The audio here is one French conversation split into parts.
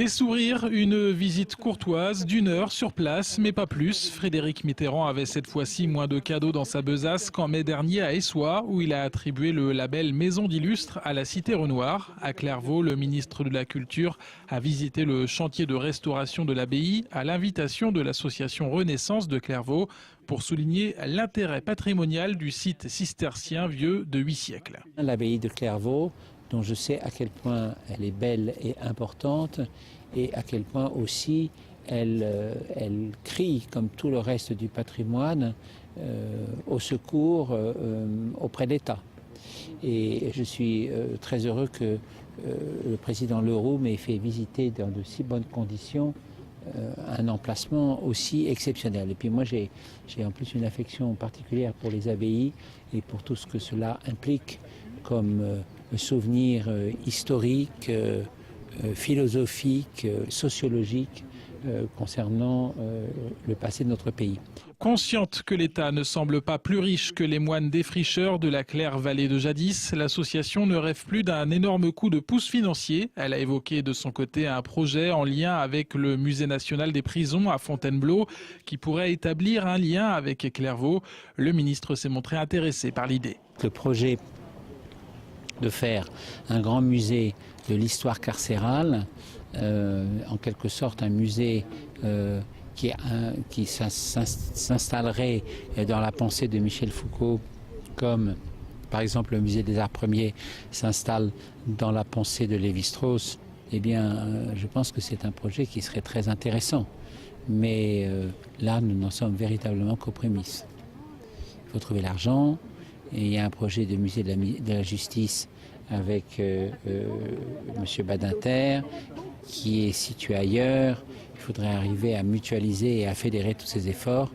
Des sourires, une visite courtoise d'une heure sur place, mais pas plus. Frédéric Mitterrand avait cette fois-ci moins de cadeaux dans sa besace qu'en mai dernier à Essoix, où il a attribué le label Maison d'Illustre à la Cité Renoir. À Clairvaux, le ministre de la Culture a visité le chantier de restauration de l'abbaye à l'invitation de l'association Renaissance de Clairvaux pour souligner l'intérêt patrimonial du site cistercien vieux de 8 siècles. L'abbaye de Clairvaux, dont je sais à quel point elle est belle et importante et à quel point aussi elle crie, comme tout le reste du patrimoine, au secours auprès de l'État. Et je suis très heureux que le président Leroux m'ait fait visiter dans de si bonnes conditions un emplacement aussi exceptionnel. Et puis moi j'ai en plus une affection particulière pour les abbayes et pour tout ce que cela implique comme souvenir historique, philosophique, sociologique concernant le passé de notre pays. Consciente que l'État ne semble pas plus riche que les moines défricheurs de la claire vallée de jadis, l'association ne rêve plus d'un énorme coup de pouce financier. Elle a évoqué de son côté un projet en lien avec le Musée national des prisons à Fontainebleau qui pourrait établir un lien avec Clairvaux. Le ministre s'est montré intéressé par l'idée. Le projet de faire un grand musée de l'histoire carcérale, en quelque sorte un musée qui s'installerait dans la pensée de Michel Foucault, comme par exemple le musée des arts premiers s'installe dans la pensée de Lévi-Strauss, eh bien je pense que c'est un projet qui serait très intéressant. Mais là, nous n'en sommes véritablement qu'aux prémices. Il faut trouver l'argent. Et il y a un projet de musée de la justice avec M. Badinter qui est situé ailleurs. Il faudrait arriver à mutualiser et à fédérer tous ces efforts.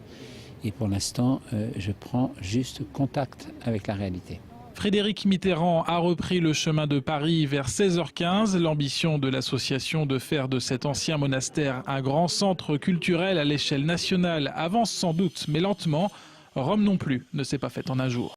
Et pour l'instant, je prends juste contact avec la réalité. Frédéric Mitterrand a repris le chemin de Paris vers 16h15. L'ambition de l'association de faire de cet ancien monastère un grand centre culturel à l'échelle nationale avance sans doute, mais lentement. Rome non plus ne s'est pas faite en un jour.